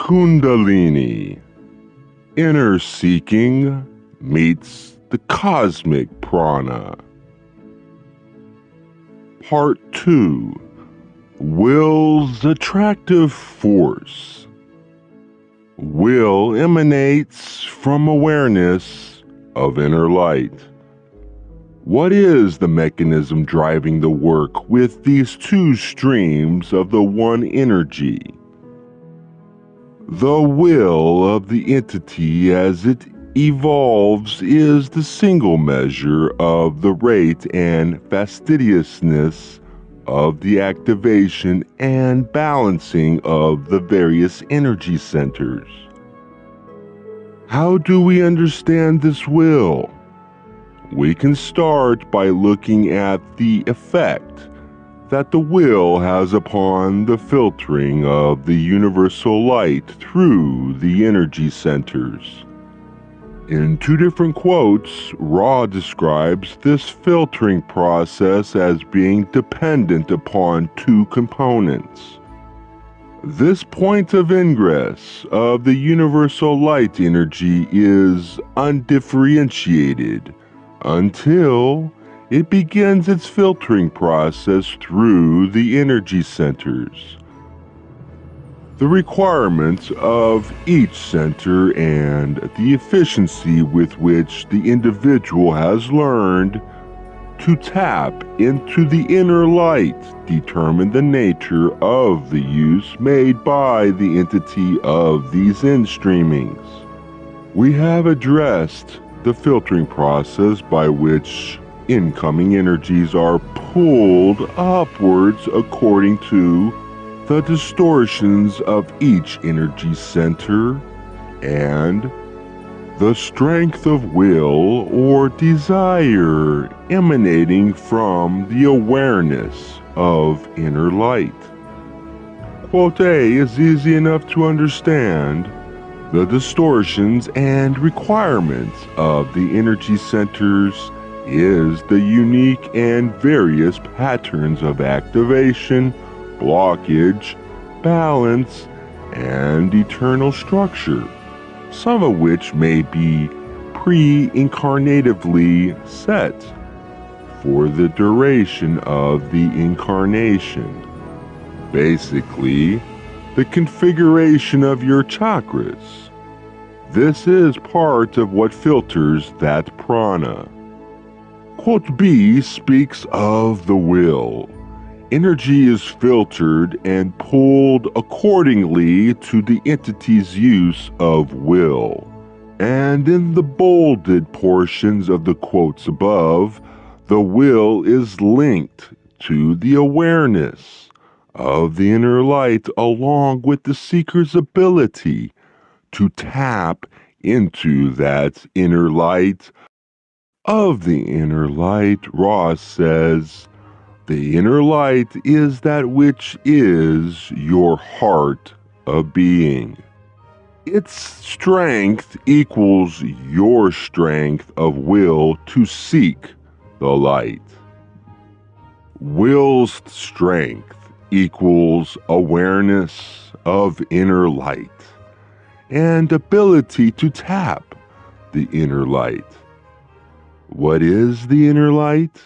Kundalini. Inner seeking meets the Cosmic Prana. Part 2. Will's attractive force. Will emanates from awareness of inner light. What is the mechanism driving the work with these two streams of the one energy? The will of the entity as it evolves is the single measure of the rate and fastidiousness of the activation and balancing of the various energy centers. How do we understand this will? We can start by looking at the effect that the will has upon the filtering of the universal light through the energy centers. In two different quotes, Ra describes this filtering process as being dependent upon two components. This point of ingress of the universal light energy is undifferentiated until it begins its filtering process through the energy centers. The requirements of each center and the efficiency with which the individual has learned to tap into the inner light determine the nature of the use made by the entity of these in-streamings. We have addressed the filtering process by which incoming energies are pulled upwards according to the distortions of each energy center and the strength of will or desire emanating from the awareness of inner light. Quote A is easy enough to understand. The distortions and requirements of the energy centers is the unique and various patterns of activation, blockage, balance, and eternal structure, some of which may be pre-incarnatively set for the duration of the incarnation. Basically, the configuration of your chakras. This is part of what filters that prana. Quote B speaks of the will. Energy is filtered and pulled accordingly to the entity's use of will. And in the bolded portions of the quotes above, the will is linked to the awareness of the inner light along with the seeker's ability to tap into that inner light. Of the inner light, Ross says, the inner light is that which is your heart of being. Its strength equals your strength of will to seek the light. Will's strength equals awareness of inner light and ability to tap the inner light. What is the inner light?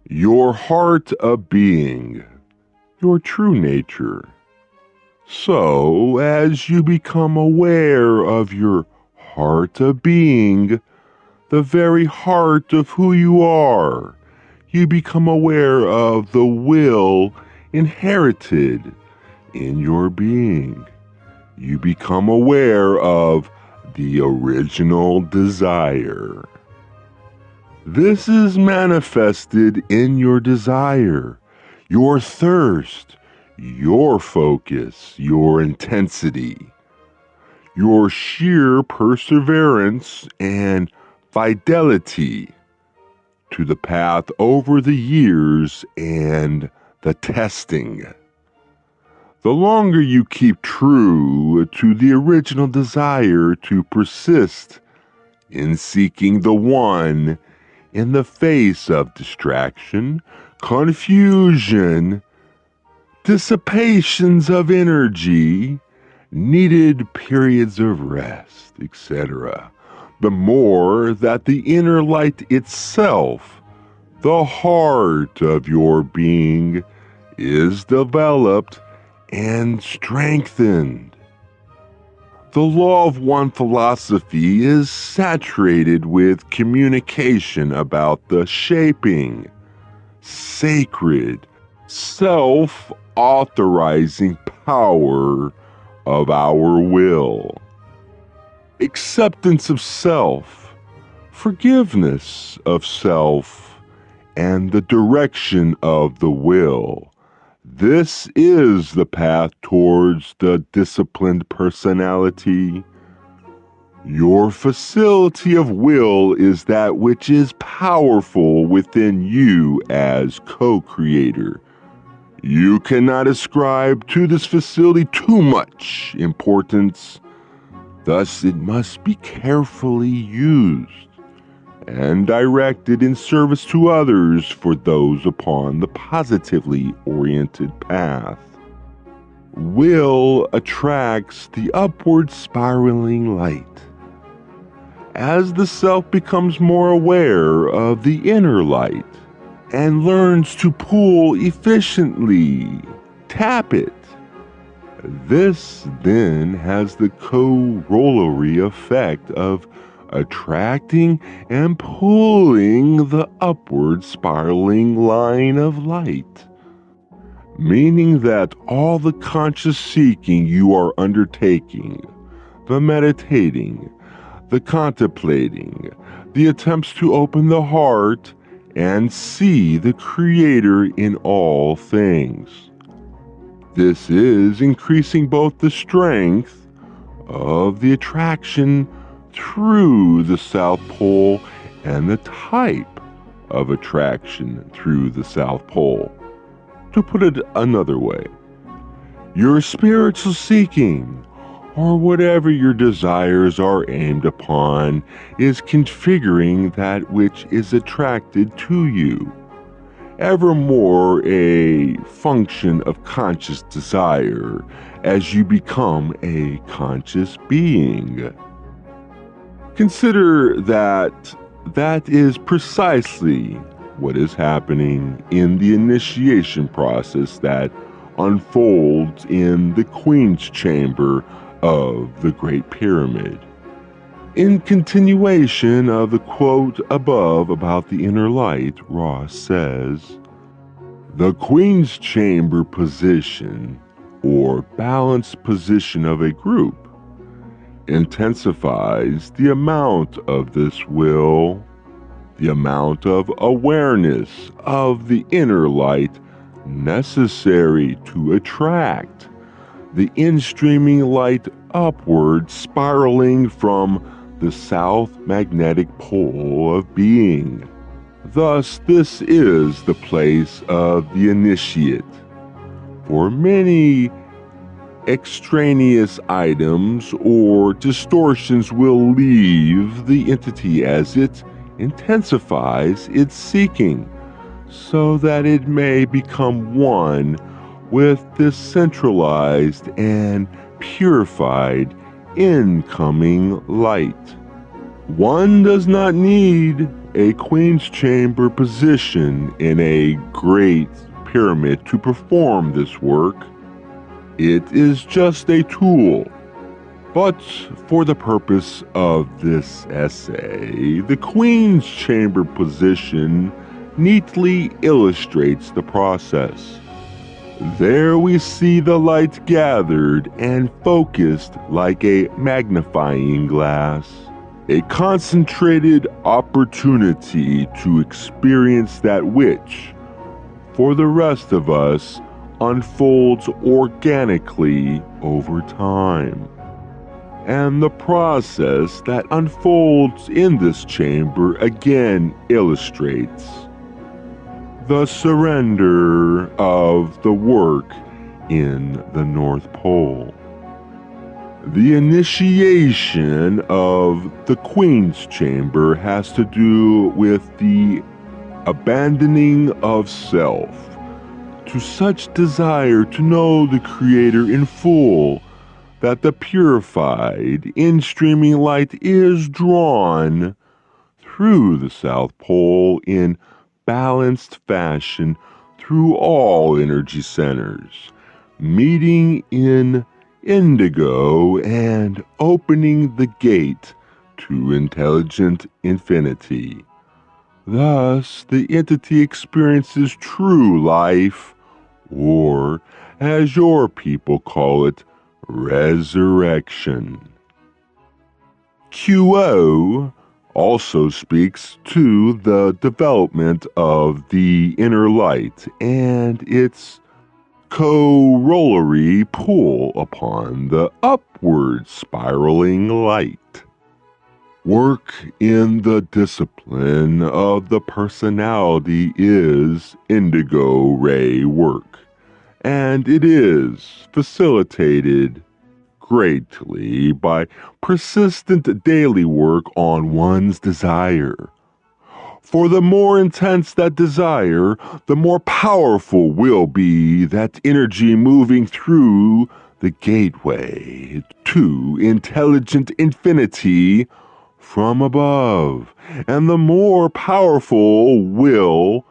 Your heart of being, your true nature. So, as you become aware of your heart of being, the very heart of who you are, you become aware of the will inherited in your being. You become aware of the original desire. This is manifested in your desire, your thirst, your focus, your intensity, your sheer perseverance and fidelity to the path over the years and the testing. The longer you keep true to the original desire to persist in seeking the one in the face of distraction, confusion, dissipations of energy, needed periods of rest, etc., the more that the inner light itself, the heart of your being, is developed and strengthened. The Law of One philosophy is saturated with communication about the shaping, sacred, self-authorizing power of our will. Acceptance of self, forgiveness of self, and the direction of the will. This is the path towards the disciplined personality. Your facility of will is that which is powerful within you as co-creator. You cannot ascribe to this facility too much importance. Thus, it must be carefully used and directed in service to others for those upon the positively oriented path. Will attracts the upward spiraling light. As the self becomes more aware of the inner light and learns to pull efficiently, tap it. This then has the corollary effect of attracting and pulling the upward spiraling line of light, meaning that all the conscious seeking you are undertaking, the meditating, the contemplating, the attempts to open the heart and see the Creator in all things. This is increasing both the strength of the attraction through the South Pole and the type of attraction through the South Pole. To put it another way, your spiritual seeking, or whatever your desires are aimed upon, is configuring that which is attracted to you, ever more a function of conscious desire as you become a conscious being. Consider that is precisely what is happening in the initiation process that unfolds in the Queen's Chamber of the Great Pyramid. In continuation of the quote above about the inner light, Ross says, "The Queen's Chamber position, or balanced position of a group, intensifies the amount of this will, the amount of awareness of the inner light necessary to attract the in-streaming light upward spiraling from the south magnetic pole of being. Thus, this is the place of the initiate. For many extraneous items or distortions will leave the entity as it intensifies its seeking, so that it may become one with this centralized and purified incoming light. One does not need a Queen's Chamber position in a great pyramid to perform this work. It is just a tool. But for the purpose of this essay, the Queen's Chamber position neatly illustrates the process. There we see the light gathered and focused like a magnifying glass, a concentrated opportunity to experience that which, for the rest of us, unfolds organically over time. And the process that unfolds in this chamber again illustrates the surrender of the work in the North Pole. The initiation of the Queen's Chamber has to do with the abandoning of self to such desire to know the Creator in full that the purified, in-streaming light is drawn through the South Pole in balanced fashion through all energy centers, meeting in indigo and opening the gate to intelligent infinity. Thus, the entity experiences true life, or, as your people call it, resurrection. QO also speaks to the development of the inner light and its corollary pull upon the upward spiraling light. Work in the discipline of the personality is indigo ray work, and it is facilitated greatly by persistent daily work on one's desire. For the more intense that desire, the more powerful will be that energy moving through the gateway to intelligent infinity from above, and the more powerful will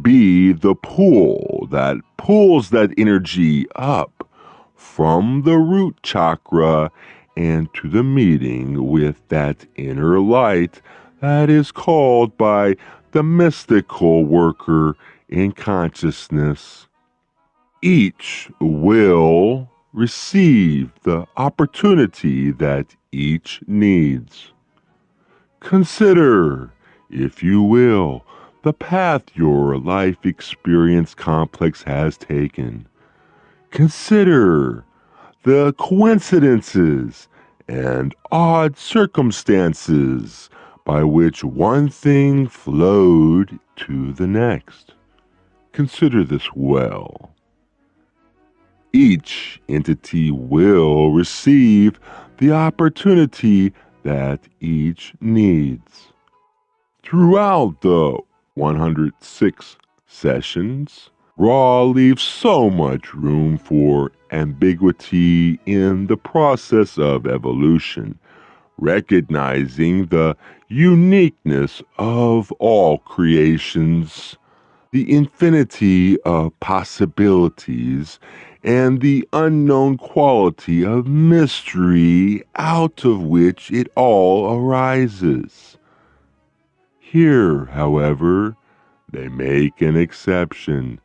be the pull that pulls that energy up from the root chakra and to the meeting with that inner light that is called by the mystical worker in consciousness. Each will receive the opportunity that each needs. Consider, if you will, the path your life experience complex has taken. Consider the coincidences and odd circumstances by which one thing flowed to the next. Consider this well. Each entity will receive the opportunity that each needs. Throughout the 106 sessions, Ra leaves so much room for ambiguity in the process of evolution, recognizing the uniqueness of all creations, the infinity of possibilities, and the unknown quality of mystery out of which it all arises. Here, however, they make an exception.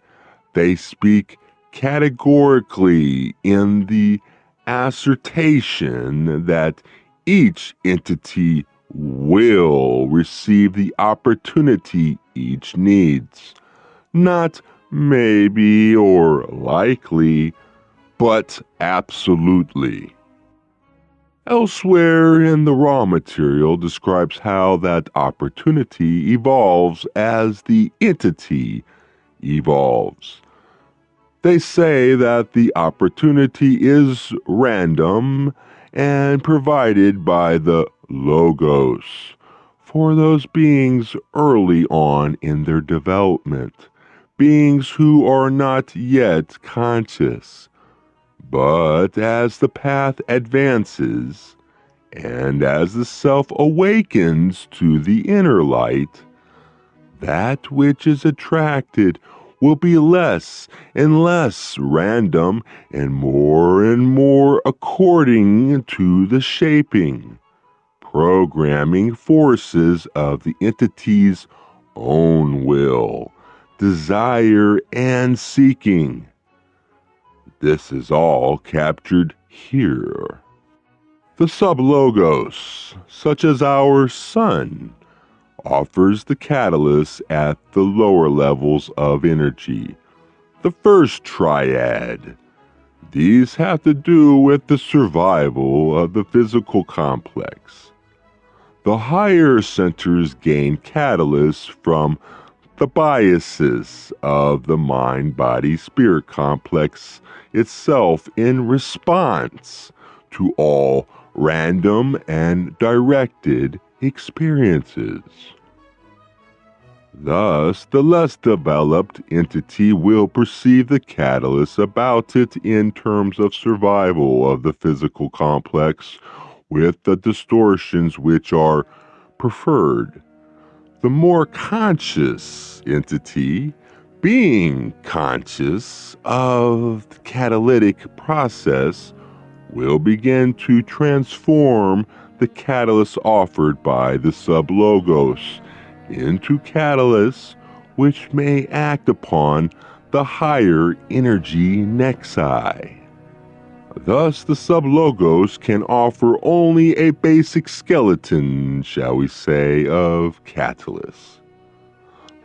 They speak categorically in the assertion that each entity will receive the opportunity each needs. Not maybe or likely, but absolutely. Elsewhere in the raw material describes how that opportunity evolves as the entity evolves. They say that the opportunity is random and provided by the Logos for those beings early on in their development, beings who are not yet conscious. But as the path advances, and as the self awakens to the inner light, that which is attracted will be less and less random and more according to the shaping, programming forces of the entity's own will, desire, and seeking. This is all captured here. The sublogos, such as our sun, offers the catalyst at the lower levels of energy. The first triad. These have to do with the survival of the physical complex. The higher centers gain catalysts from the biases of the mind-body-spirit complex itself in response to all random and directed experiences. Thus, the less developed entity will perceive the catalyst about it in terms of survival of the physical complex, with the distortions which are preferred. The more conscious entity, being conscious of the catalytic process, will begin to transform the catalyst offered by the sublogos into catalysts which may act upon the higher energy nexi. Thus, the sublogos can offer only a basic skeleton, shall we say, of catalysts.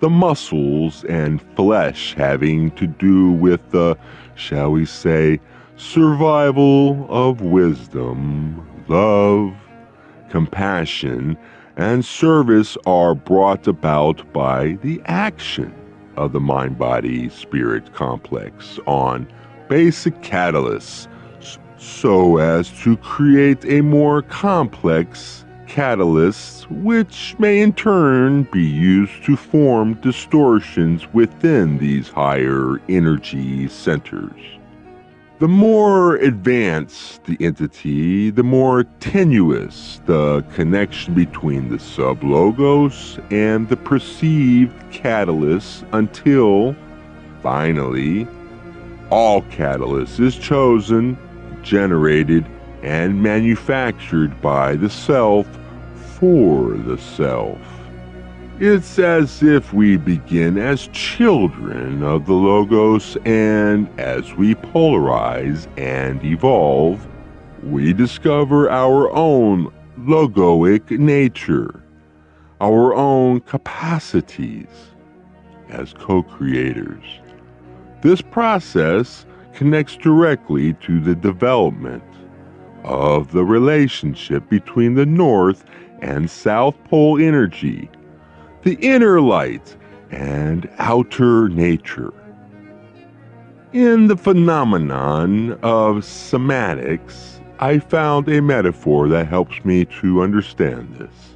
The muscles and flesh having to do with the, shall we say, survival of wisdom, love, compassion, and service are brought about by the action of the mind-body-spirit complex on basic catalysts, so as to create a more complex catalyst, which may in turn be used to form distortions within these higher energy centers. The more advanced the entity, the more tenuous the connection between the sublogos and the perceived catalyst until, finally, all catalyst is chosen, generated, and manufactured by the self for the self. It's as if we begin as children of the Logos, and as we polarize and evolve, we discover our own logoic nature, our own capacities as co-creators. This process connects directly to the development of the relationship between the North and South Pole energy, the inner light and outer nature. In the phenomenon of somatics, I found a metaphor that helps me to understand this.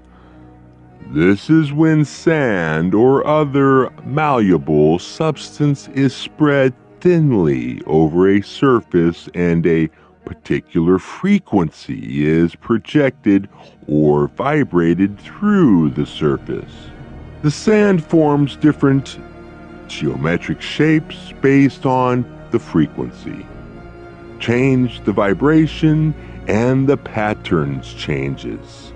This is when sand or other malleable substance is spread thinly over a surface and a particular frequency is projected or vibrated through the surface. The sand forms different geometric shapes based on the frequency. Change the vibration and the patterns changes.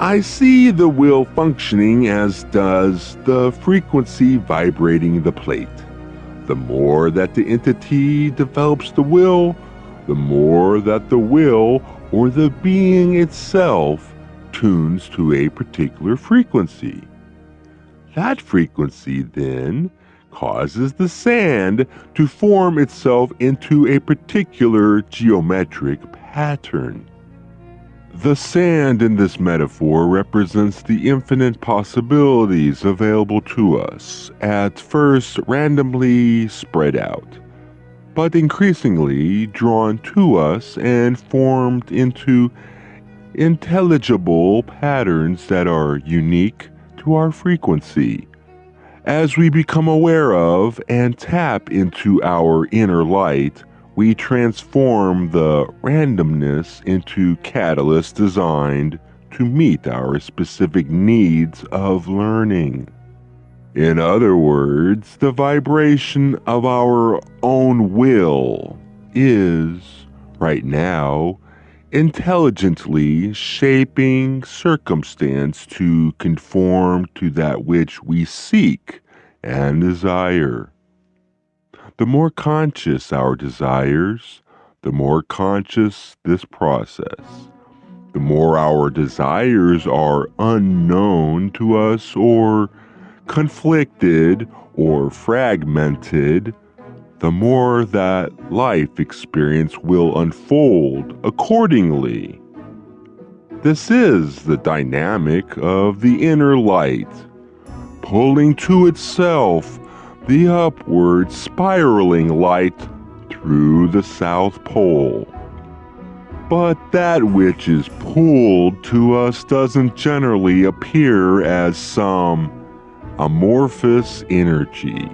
I see the will functioning as does the frequency vibrating the plate. The more that the entity develops the will, the more that the will or the being itself tunes to a particular frequency. That frequency then causes the sand to form itself into a particular geometric pattern. The sand in this metaphor represents the infinite possibilities available to us, at first randomly spread out, but increasingly drawn to us and formed into intelligible patterns that are unique to our frequency. As we become aware of and tap into our inner light, we transform the randomness into catalysts designed to meet our specific needs of learning. In other words, the vibration of our own will is, right now, intelligently shaping circumstance to conform to that which we seek and desire. The more conscious our desires, the more conscious this process. The more our desires are unknown to us or conflicted or fragmented, the more that life experience will unfold accordingly. This is the dynamic of the inner light, pulling to itself the upward spiraling light through the South Pole. But that which is pulled to us doesn't generally appear as some amorphous energy.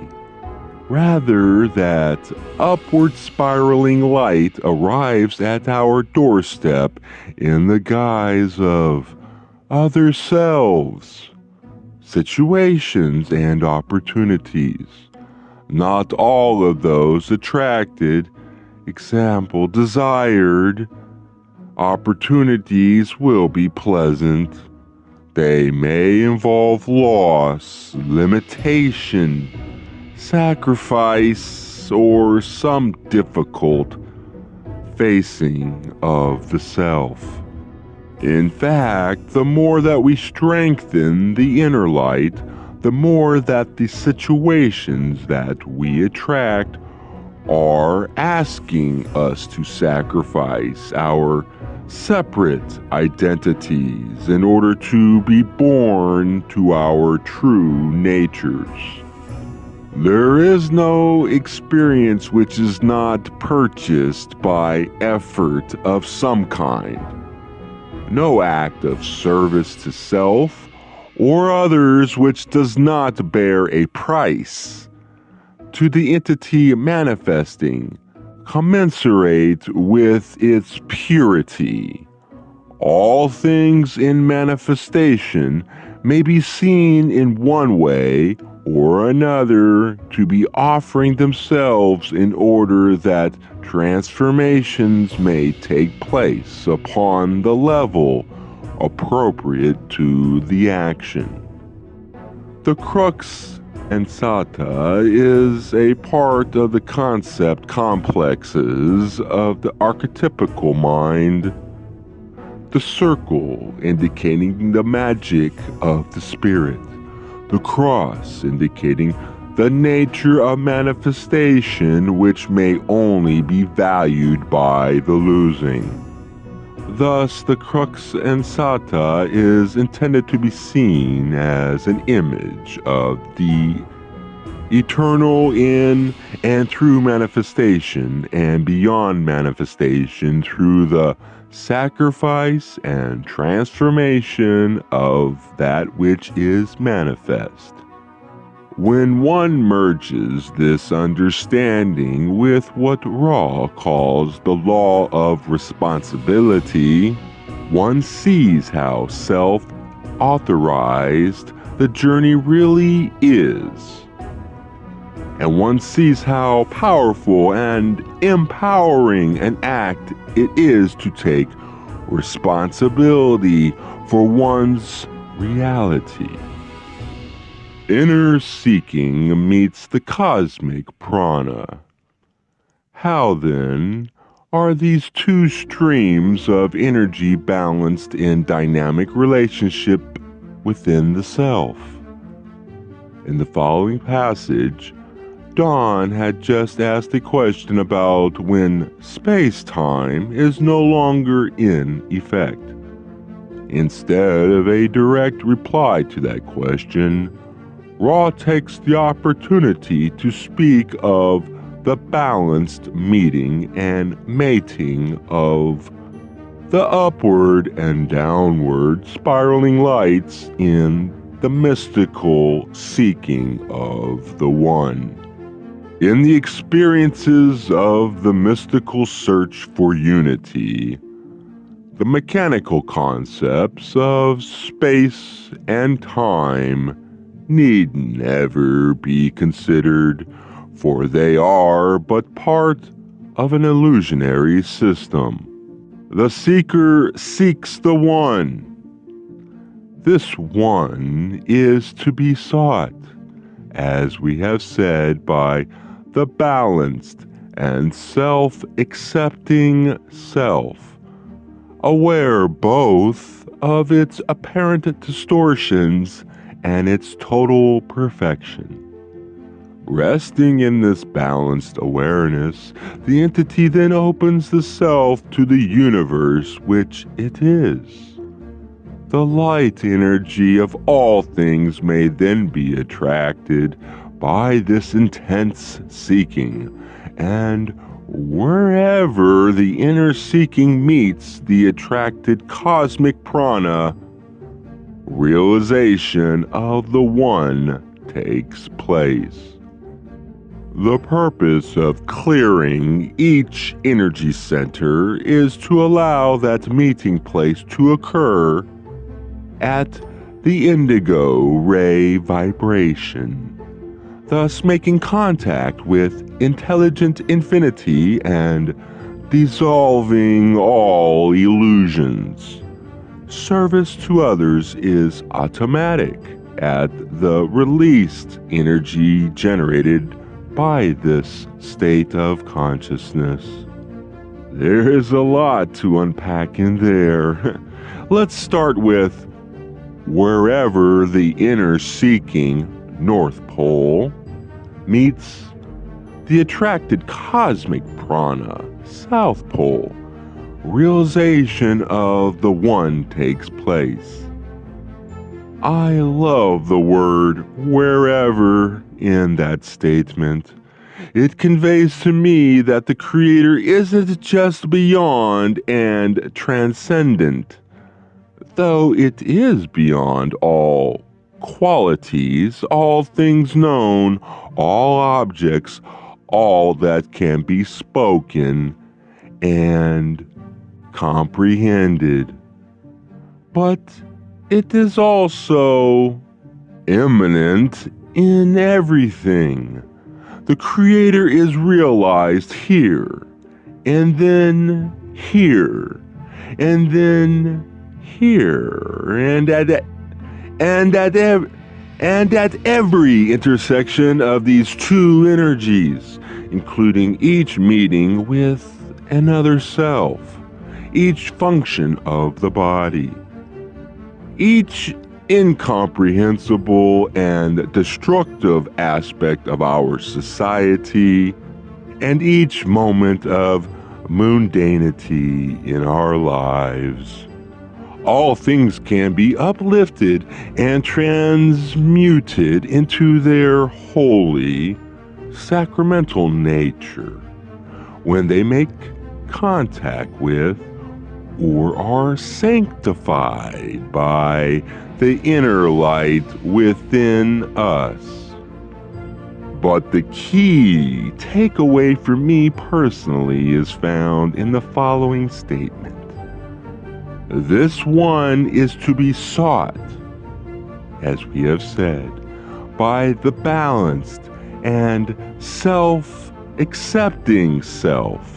Rather, that upward spiraling light arrives at our doorstep in the guise of other selves, situations, and opportunities. Not all of those attracted, example, desired, opportunities will be pleasant. They may involve loss, limitation, sacrifice, or some difficult facing of the self. In fact, the more that we strengthen the inner light, the more that the situations that we attract are asking us to sacrifice our separate identities in order to be born to our true natures. There is no experience which is not purchased by effort of some kind. No act of service to self or others which does not bear a price to the entity manifesting, commensurate with its purity. All things in manifestation may be seen in one way or another to be offering themselves in order that transformations may take place upon the level appropriate to the action. The crux and sata is a part of the concept complexes of the archetypical mind. The circle indicating the magic of the spirit. The cross indicating the nature of manifestation which may only be valued by the losing. Thus, the crux and sata is intended to be seen as an image of the eternal in and through manifestation and beyond manifestation through the sacrifice and transformation of that which is manifest. When one merges this understanding with what Ra calls the law of responsibility, one sees how self-authorized the journey really is. And one sees how powerful and empowering an act it is to take responsibility for one's reality. Inner seeking meets the cosmic prana. How then are these two streams of energy balanced in dynamic relationship within the self? In the following passage, Dawn had just asked a question about when space-time is no longer in effect. Instead of a direct reply to that question, Ra takes the opportunity to speak of the balanced meeting and mating of the upward and downward spiraling lights in the mystical seeking of the One. In the experiences of the mystical search for unity, the mechanical concepts of space and time need never be considered, for they are but part of an illusionary system. The seeker seeks the One. This One is to be sought, as we have said, by the balanced and self-accepting self, aware both of its apparent distortions and its total perfection. Resting in this balanced awareness, the entity then opens the self to the universe which it is. The light energy of all things may then be attracted by this intense seeking, and wherever the inner seeking meets the attracted cosmic prana, realization of the One takes place. The purpose of clearing each energy center is to allow that meeting place to occur at the indigo ray vibration, thus making contact with intelligent infinity and dissolving all illusions. Service to others is automatic at the released energy generated by this state of consciousness. There is a lot to unpack in there. Let's start with wherever the inner seeking North Pole meets the attracted Cosmic Prana South Pole, realization of the One takes place. I love the word wherever in that statement. It conveys to me that the Creator isn't just beyond and transcendent, though it is beyond all qualities, all things known, all objects, all that can be spoken and comprehended. But it is also immanent in everything. The Creator is realized here, and then here, and then here, and at every intersection of these two energies, including each meeting with another self, each function of the body, each incomprehensible and destructive aspect of our society, and each moment of mundanity in our lives. All things can be uplifted and transmuted into their holy, sacramental nature when they make contact with or are sanctified by the inner light within us. But the key takeaway for me personally is found in the following statement. This one is to be sought, as we have said, by the balanced and self-accepting self,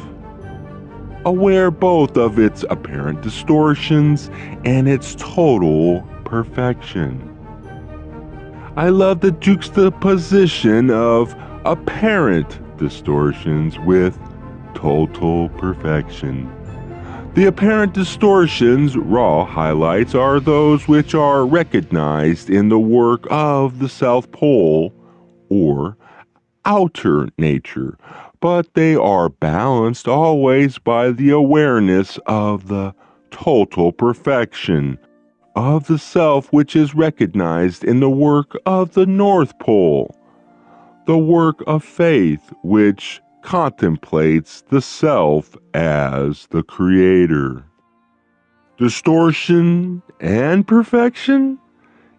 aware both of its apparent distortions and its total perfection. I love the juxtaposition of apparent distortions with total perfection. The apparent distortions Ra highlights are those which are recognized in the work of the South Pole or outer nature, but they are balanced always by the awareness of the total perfection of the self, which is recognized in the work of the North Pole, the work of faith which contemplates the self as the Creator. Distortion and perfection?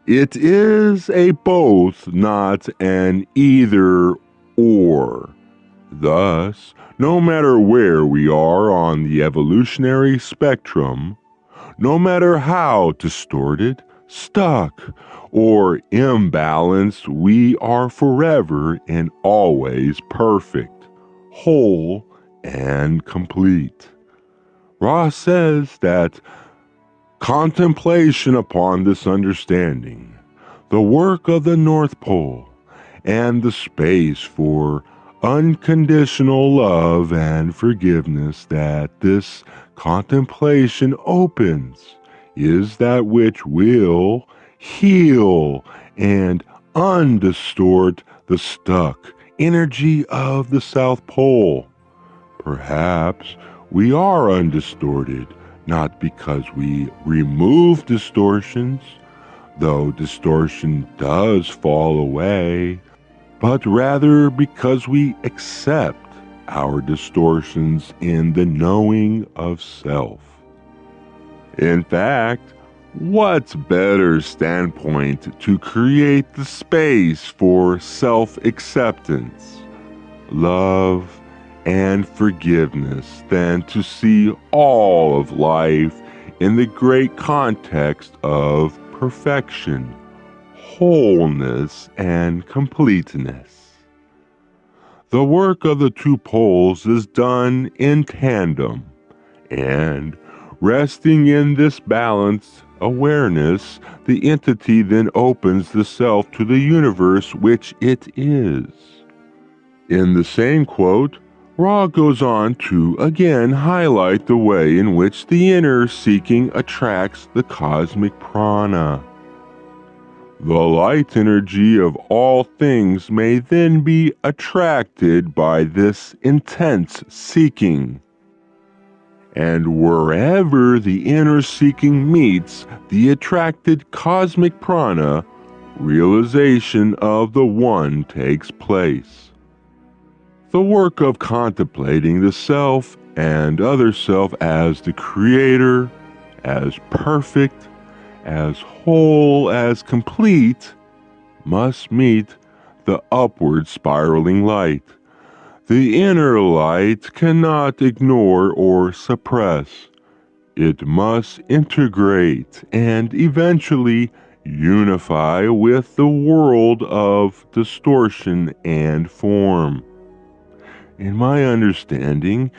It is a both, not an either or. Thus, no matter where we are on the evolutionary spectrum, no matter how distorted, stuck, or imbalanced, we are forever and always perfect, whole, and complete. Ra says that contemplation upon this understanding, the work of the North Pole, and the space for unconditional love and forgiveness that this contemplation opens is that which will heal and undistort the stuck energy of the South Pole. Perhaps we are undistorted, not because we remove distortions, though distortion does fall away, but rather because we accept our distortions in the knowing of self. In fact, What better standpoint to create the space for self-acceptance, love, and forgiveness than to see all of life in the great context of perfection, wholeness, and completeness? The work of the two poles is done in tandem, and resting in this balanced awareness, the entity then opens the self to the universe which it is. In the same quote, Ra goes on to again highlight the way in which the inner seeking attracts the cosmic prana. The light energy of all things may then be attracted by this intense seeking. And wherever the inner seeking meets the attracted cosmic prana, realization of the One takes place. The work of contemplating the self and other self as the creator, as perfect, as whole, as complete, must meet the upward spiraling light. The inner light cannot ignore or suppress. It must integrate and eventually unify with the world of distortion and form. In my understanding,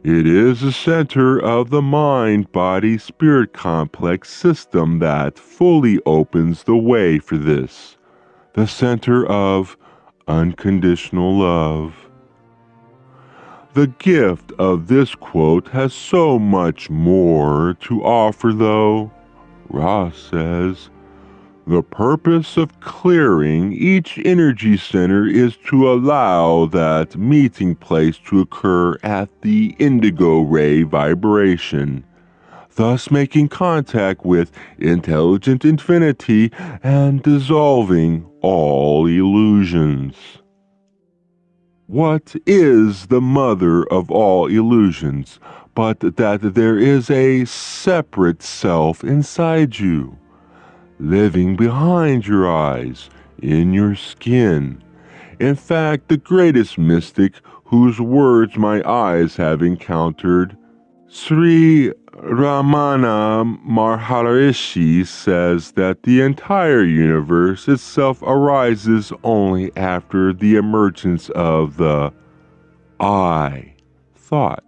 it is the center of the mind-body-spirit complex system that fully opens the way for this, the center of unconditional love. The gift of this quote has so much more to offer, though. Ra says, the purpose of clearing each energy center is to allow that meeting place to occur at the indigo ray vibration, thus making contact with intelligent infinity and dissolving all illusions. What is the mother of all illusions but that there is a separate self inside you, living behind your eyes, in your skin? In fact, the greatest mystic whose words my eyes have encountered, Sri Ramana Maharishi, says that the entire universe itself arises only after the emergence of the I thought.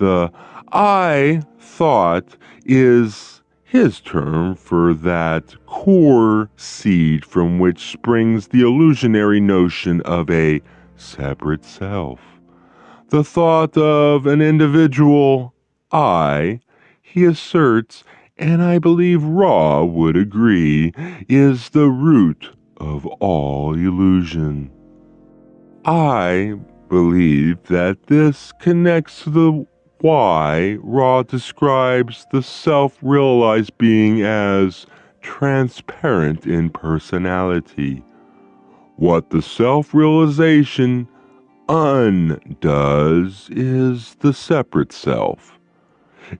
The I thought is his term for that core seed from which springs the illusionary notion of a separate self. The thought of an individual I, he asserts, and I believe Ra would agree, is the root of all illusion. I believe that this connects to the why Ra describes the self-realized being as transparent in personality. What the self-realization undoes is the separate self.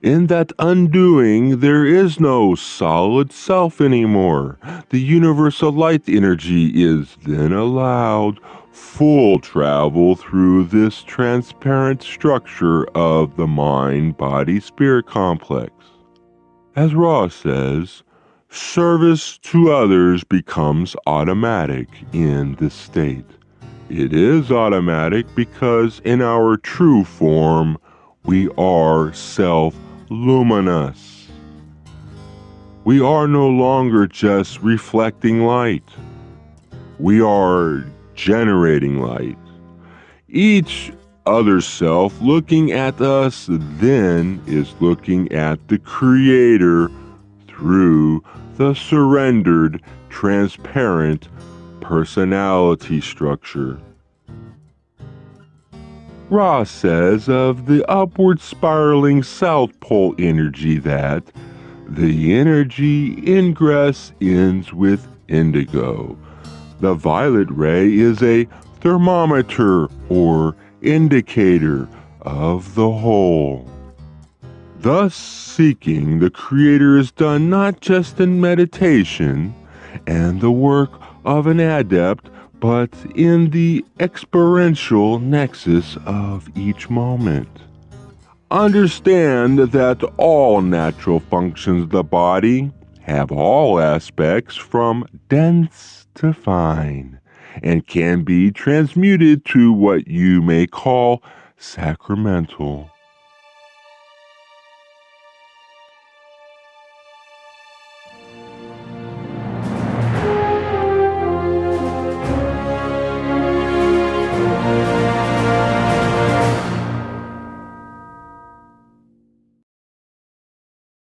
In that undoing, there is no solid self anymore. The universal light energy is then allowed full travel through this transparent structure of the mind-body-spirit complex. As Ra says, service to others becomes automatic in this state. It is automatic because in our true form, we are self-luminous. We are no longer just reflecting light. We are generating light. Each other self looking at us then is looking at the Creator through the surrendered, transparent personality structure. Ra says of the upward spiraling South Pole energy that the energy ingress ends with indigo. The violet ray is a thermometer or indicator of the whole. Thus, seeking the Creator is done not just in meditation and the work of an adept, but in the experiential nexus of each moment. Understand that all natural functions of the body have all aspects from dense to fine, and can be transmuted to what you may call sacramental.